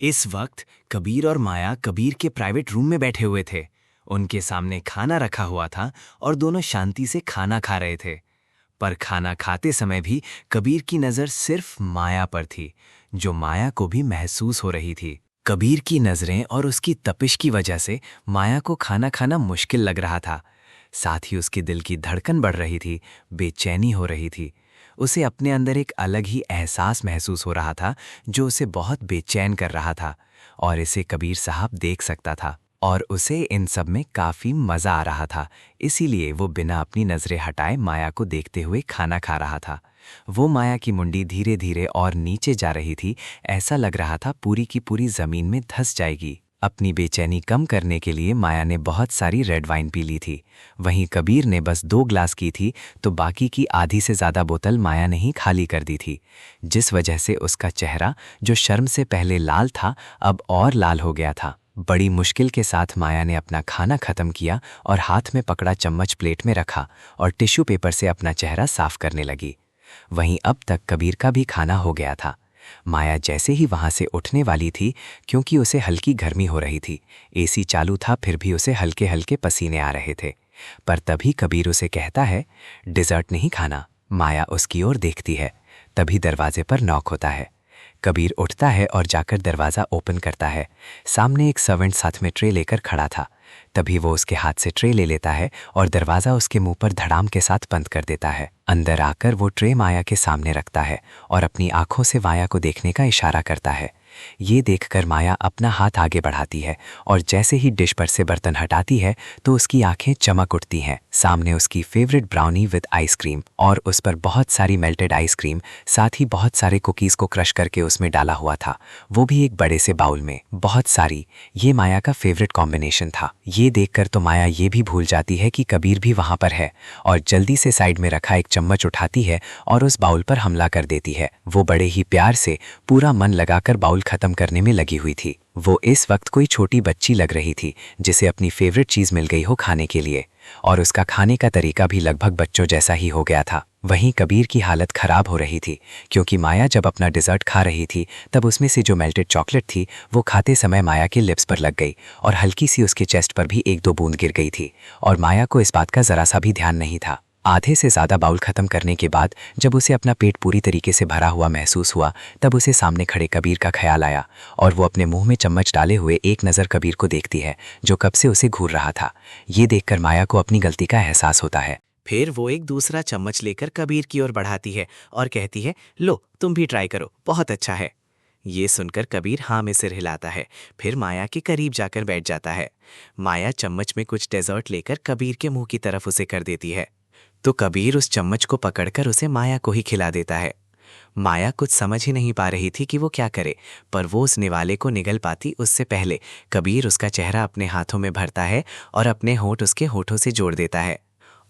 इस वक्त कबीर और माया कबीर के प्राइवेट रूम में बैठे हुए थे। उनके सामने खाना रखा हुआ था और दोनों शांति से खाना खा रहे थे। पर खाना खाते समय भी कबीर की नज़र सिर्फ माया पर थी, जो माया को भी महसूस हो रही थी। कबीर की नज़रें और उसकी तपिश की वजह से माया को खाना खाना मुश्किल लग रहा था। साथ ही उसके दिल की धड़कन बढ़ रही थी, बेचैनी हो रही थी। उसे अपने अंदर एक अलग ही एहसास महसूस हो रहा था जो उसे बहुत बेचैन कर रहा था, और इसे कबीर साहब देख सकता था और उसे इन सब में काफ़ी मज़ा आ रहा था। इसीलिए वो बिना अपनी नज़रें हटाए माया को देखते हुए खाना खा रहा था। वो माया की मुंडी धीरे धीरे और नीचे जा रही थी। ऐसा लग रहा था पूरी की पूरी ज़मीन में धंस जाएगी। अपनी बेचैनी कम करने के लिए माया ने बहुत सारी रेड वाइन पी ली थी। वहीं कबीर ने बस 2 ग्लास की थी, तो बाकी की आधी से ज़्यादा बोतल माया ने ही खाली कर दी थी, जिस वजह से उसका चेहरा जो शर्म से पहले लाल था अब और लाल हो गया था। बड़ी मुश्किल के साथ माया ने अपना खाना खत्म किया और हाथ में पकड़ा चम्मच प्लेट में रखा और टिश्यू पेपर से अपना चेहरा साफ करने लगी। वहीं अब तक कबीर का भी खाना हो गया था। माया जैसे ही वहां से उठने वाली थी, क्योंकि उसे हल्की गर्मी हो रही थी, एसी चालू था फिर भी उसे हल्के हल्के पसीने आ रहे थे। पर तभी कबीर उसे कहता है, डिज़र्ट नहीं खाना। माया उसकी ओर देखती है। तभी दरवाजे पर नॉक होता है। कबीर उठता है और जाकर दरवाज़ा ओपन करता है। सामने एक सर्वेंट साथ में ट्रे लेकर खड़ा था। तभी वो उसके हाथ से ट्रे ले लेता है और दरवाज़ा उसके मुंह पर धड़ाम के साथ बंद कर देता है। अंदर आकर वो ट्रे माया के सामने रखता है और अपनी आंखों से माया को देखने का इशारा करता है। ये देखकर माया अपना हाथ आगे बढ़ाती है और जैसे ही डिश पर से बर्तन हटाती है तो उसकी आंखें चमक उठती हैं। सामने उसकी फेवरेट ब्राउनी विद आइसक्रीम और उस पर बहुत सारी मेल्टेड आइसक्रीम, साथ ही बहुत सारे कुकीज़ को क्रश करके उसमें डाला हुआ था, वो भी एक बड़े से बाउल में, बहुत सारी। ये माया का फेवरेट कॉम्बिनेशन था। ये देखकर तो माया ये भी भूल जाती है कि कबीर भी वहाँ पर है और जल्दी से साइड में रखा एक चम्मच उठाती है और उस बाउल पर हमला कर देती है। वो बड़े ही प्यार से पूरा मन लगाकर बाउल खत्म करने में लगी हुई थी। वो इस वक्त कोई छोटी बच्ची लग रही थी जिसे अपनी फेवरेट चीज़ मिल गई हो खाने के लिए, और उसका खाने का तरीका भी लगभग बच्चों जैसा ही हो गया था। वहीं कबीर की हालत खराब हो रही थी, क्योंकि माया जब अपना डिज़र्ट खा रही थी तब उसमें से जो मेल्टेड चॉकलेट थी वो खाते समय माया के लिप्स पर लग गई और हल्की सी उसके चेस्ट पर भी 1-2 बूंद गिर गई थी, और माया को इस बात का ज़रा सा भी ध्यान नहीं था। आधे से ज़्यादा बाउल खत्म करने के बाद जब उसे अपना पेट पूरी तरीके से भरा हुआ महसूस हुआ, तब उसे सामने खड़े कबीर का ख्याल आया और वो अपने मुंह में चम्मच डाले हुए एक नज़र कबीर को देखती है, जो कब से उसे घूर रहा था। ये देखकर माया को अपनी गलती का एहसास होता है। फिर वो एक दूसरा चम्मच लेकर कबीर की ओर बढ़ाती है और कहती है, लो तुम भी ट्राई करो, बहुत अच्छा है। ये सुनकर कबीर हाँ में सिर हिलाता है, फिर माया के करीब जाकर बैठ जाता है। माया चम्मच में कुछ डेजर्ट लेकर कबीर के मुंह की तरफ उसे कर देती है, तो कबीर उस चम्मच को पकड़कर उसे माया को ही खिला देता है। माया कुछ समझ ही नहीं पा रही थी कि वो क्या करे, पर वो उस निवाले को निगल पाती उससे पहले कबीर उसका चेहरा अपने हाथों में भरता है और अपने होंठ उसके होठों से जोड़ देता है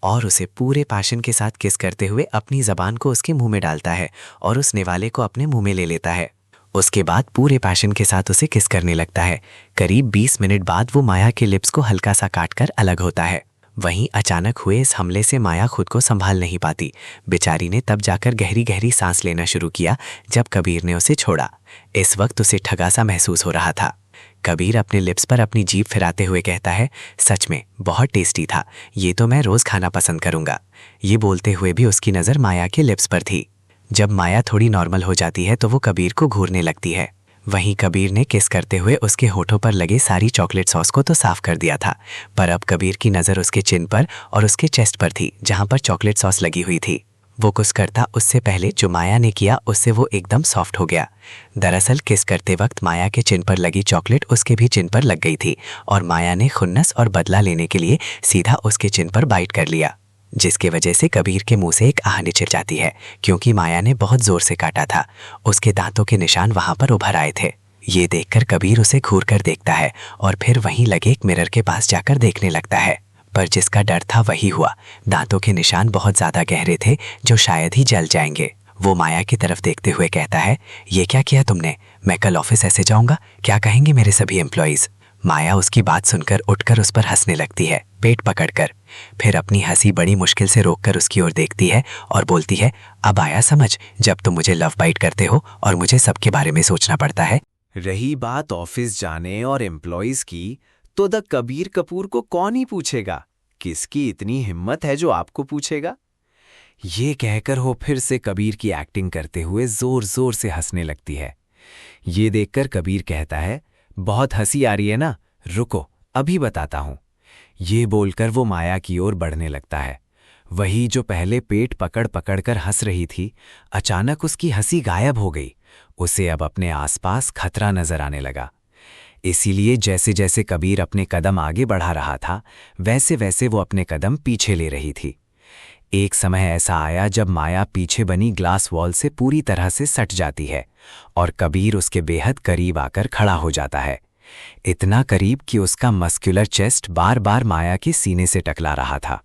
और उसे पूरे पैशन के साथ किस करते हुए अपनी ज़बान को उसके मुंह में डालता है और उस निवाले को अपने मुंह में ले लेता है। उसके बाद पूरे पैशन के साथ उसे किस करने लगता है। करीब 20 मिनट बाद वो माया के लिप्स को हल्का सा काटकर अलग होता है। वहीं अचानक हुए इस हमले से माया खुद को संभाल नहीं पाती। बेचारी ने तब जाकर गहरी गहरी सांस लेना शुरू किया जब कबीर ने उसे छोड़ा। इस वक्त उसे ठगा सा महसूस हो रहा था। कबीर अपने लिप्स पर अपनी जीभ फिराते हुए कहता है, सच में बहुत टेस्टी था, ये तो मैं रोज़ खाना पसंद करूँगा। ये बोलते हुए भी उसकी नज़र माया के लिप्स पर थी। जब माया थोड़ी नॉर्मल हो जाती है तो वो कबीर को घूरने लगती है। वहीं कबीर ने किस करते हुए उसके होठों पर लगे सारी चॉकलेट सॉस को तो साफ कर दिया था, पर अब कबीर की नज़र उसके चिन पर और उसके चेस्ट पर थी जहाँ पर चॉकलेट सॉस लगी हुई थी। वो कुछ करता उससे पहले जो माया ने किया उससे वो एकदम सॉफ्ट हो गया। दरअसल किस करते वक्त माया के चिन पर लगी चॉकलेट उसके भी चिन पर लग गई थी और माया ने खुन्नस और बदला लेने के लिए सीधा उसके चिन पर बाइट कर लिया, जिसके वजह से कबीर के मुंह से एक आह निकल जाती है, क्योंकि माया ने बहुत जोर से काटा था। उसके दांतों के निशान वहां पर उभर आए थे। ये देखकर कबीर उसे घूर कर देखता है और फिर वहीं लगे एक मिरर के पास जाकर देखने लगता है, पर जिसका डर था वही हुआ। दांतों के निशान बहुत ज्यादा गहरे थे जो शायद ही जल जाएंगे। वो माया की तरफ देखते हुए कहता है, ये क्या किया तुमने? मैं कल ऑफिस ऐसे जाऊंगा, क्या कहेंगे मेरे सभी एम्प्लॉइज? माया उसकी बात सुनकर उठकर उस पर हंसने लगती है, पेट पकड़कर। फिर अपनी हंसी बड़ी मुश्किल से रोककर उसकी ओर देखती है और बोलती है, अब आया समझ, जब तुम मुझे लव बाइट करते हो और मुझे सबके बारे में सोचना पड़ता है। रही बात ऑफिस जाने और एम्प्लॉइज की, तो द कबीर कपूर को कौन ही पूछेगा? किसकी इतनी हिम्मत है जो आपको पूछेगा? ये कहकर वो फिर से कबीर की एक्टिंग करते हुए जोर जोर से हंसने लगती है। ये देखकर कबीर कहता है, बहुत हंसी आ रही है ना, रुको अभी बताता हूं। ये बोलकर वो माया की ओर बढ़ने लगता है। वही जो पहले पेट पकड़ पकड़ कर हंस रही थी, अचानक उसकी हंसी गायब हो गई। उसे अब अपने आसपास खतरा नजर आने लगा। इसीलिए जैसे जैसे कबीर अपने कदम आगे बढ़ा रहा था, वैसे वैसे वो अपने कदम पीछे ले रही थी। एक समय ऐसा आया जब माया पीछे बनी ग्लास वॉल से पूरी तरह से सट जाती है और कबीर उसके बेहद करीब आकर खड़ा हो जाता है। इतना करीब कि उसका मस्कुलर चेस्ट बार बार माया के सीने से टकला रहा था।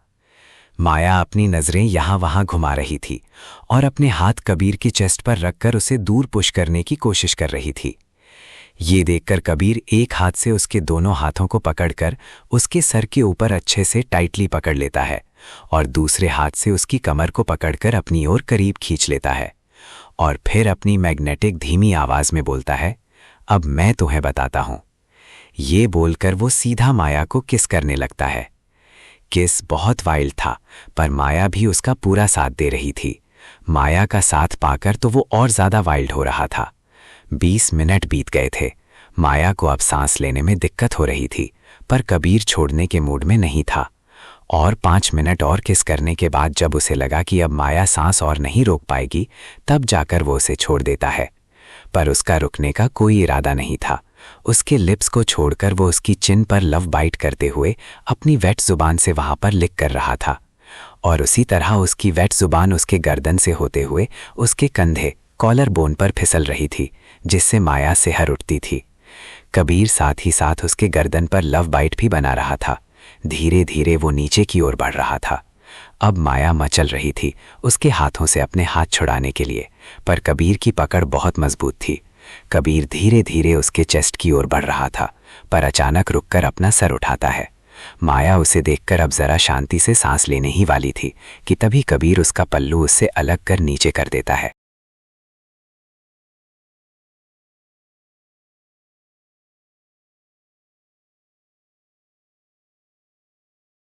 माया अपनी नजरें यहां वहां घुमा रही थी और अपने हाथ कबीर के चेस्ट पर रखकर उसे दूर पुश करने की कोशिश कर रही थी। ये देखकर कबीर एक हाथ से उसके दोनों हाथों को पकड़कर उसके सर के ऊपर अच्छे से टाइटली पकड़ लेता है और दूसरे हाथ से उसकी कमर को पकड़कर अपनी ओर करीब खींच लेता है और फिर अपनी मैग्नेटिक धीमी आवाज में बोलता है, अब मैं तुम्हें बताता हूं। ये बोलकर वो सीधा माया को किस करने लगता है। किस बहुत वाइल्ड था, पर माया भी उसका पूरा साथ दे रही थी। माया का साथ पाकर तो वो और ज्यादा वाइल्ड हो रहा था। 20 मिनट बीत गए थे। माया को अब सांस लेने में दिक्कत हो रही थी, पर कबीर छोड़ने के मूड में नहीं था। और 5 मिनट और किस करने के बाद जब उसे लगा कि अब माया सांस और नहीं रोक पाएगी, तब जाकर वो उसे छोड़ देता है। पर उसका रुकने का कोई इरादा नहीं था। उसके लिप्स को छोड़कर वो उसकी चिन पर लव बाइट करते हुए अपनी वेट जुबान से वहां पर लिक कर रहा था और उसी तरह उसकी वेट जुबान उसके गर्दन से होते हुए उसके कंधे कॉलर बोन पर फिसल रही थी, जिससे माया सिहर उठती थी। कबीर साथ ही साथ उसके गर्दन पर लव बाइट भी बना रहा था। धीरे धीरे वो नीचे की ओर बढ़ रहा था। अब माया मचल रही थी उसके हाथों से अपने हाथ छुड़ाने के लिए, पर कबीर की पकड़ बहुत मजबूत थी। कबीर धीरे धीरे उसके चेस्ट की ओर बढ़ रहा था, पर अचानक रुककर अपना सर उठाता है। माया उसे देखकर अब जरा शांति से सांस लेने ही वाली थी कि तभी कबीर उसका पल्लू उससे अलग कर नीचे कर देता है।